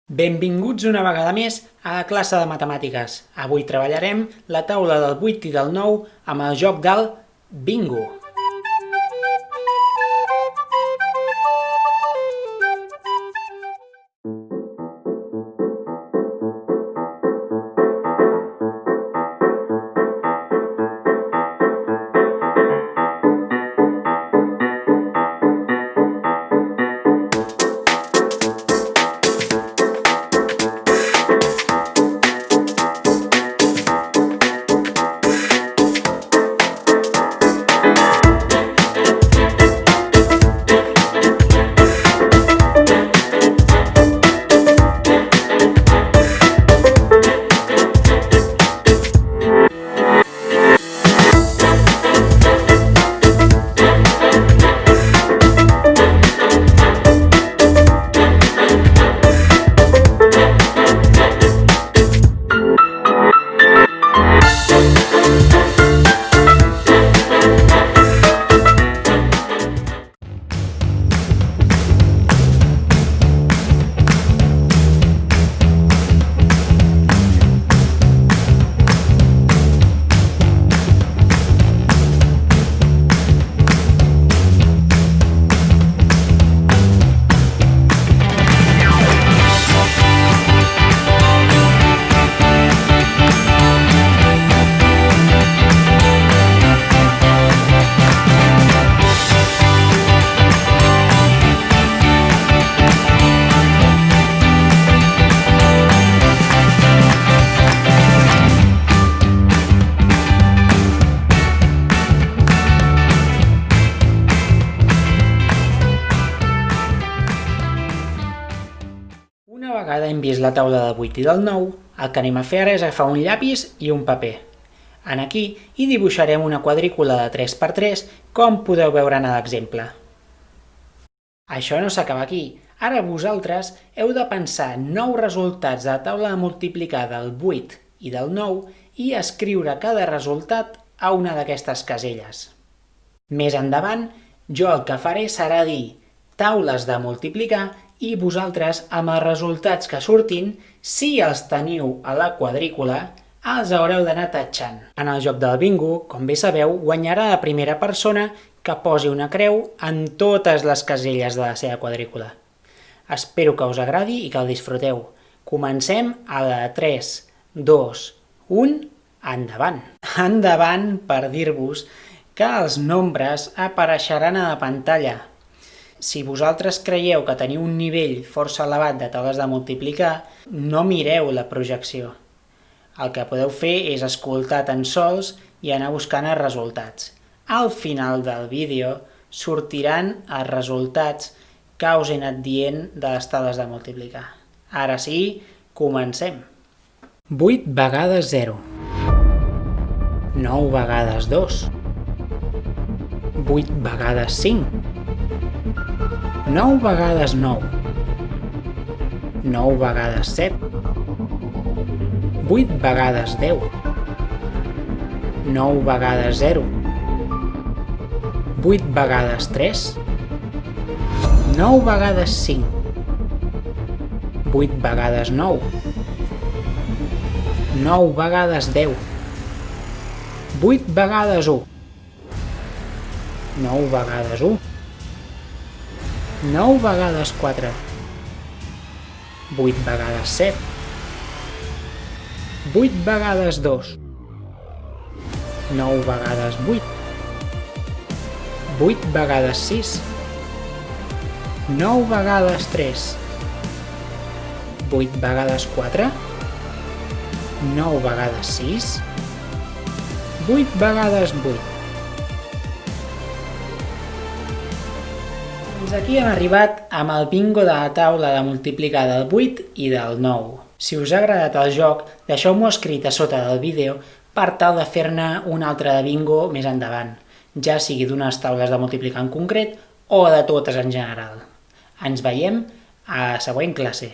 Benvinguts una vegada més a la classe de matemàtiques. Avui treballarem la taula del 8 i del 9 amb el joc del bingo. Una vegada hem vist la taula del 8 i del 9, el que anem a fer ara és agafar un llapis i un paper. Aquí hi dibuixarem una quadrícula de 3x3, com podeu veure en l'exemple. Això no s'acaba aquí. Ara vosaltres heu de pensar 9 resultats de la taula de multiplicar del 8 i del 9 i escriure cada resultat a una d'aquestes caselles. Més endavant, jo el que faré serà dir taules de multiplicar i vosaltres, amb els resultats que surtin, si els teniu a la quadrícula, els haureu d'anar tatxant. En el joc del bingo, com bé sabeu, guanyarà la primera persona que posi una creu en totes les caselles de la seva quadrícula. Espero que us agradi i que el disfruteu. Comencem a la de 3, 2, 1, endavant! Endavant per dir-vos que els nombres apareixeran a la pantalla. Si vosaltres creieu que teniu un nivell força elevat de taules de multiplicar, no mireu la projecció. El que podeu fer és escoltar tan sols i anar buscant els resultats. Al final del vídeo sortiran els resultats que us he anat dient de les taules de multiplicar. Ara sí, comencem! 8 vegades 0. 9 vegades 2. 8 vegades 5. 9 vegades 9. 9 vegades 7. 8 vegades 10. 9 vegades 0. 8 vegades 3. 9 vegades 5. 8 vegades 9. 9 vegades 10. 8 vegades 1. 9 vegades 1. 9 vegades 4. 8 vegades 7. 8 vegades 2. 9 vegades 8. 8 vegades 6. 9 vegades 3. 8 vegades 4. 9 vegades 6. 8 vegades 8. Fins aquí hem arribat amb el bingo de la taula de multiplicar del 8 i del 9. Si us ha agradat el joc, deixeu-m'ho escrit a sota del vídeo per tal de fer-ne un altre de bingo més endavant, ja sigui d'unes taules de multiplicar en concret o de totes en general. Ens veiem a la següent classe.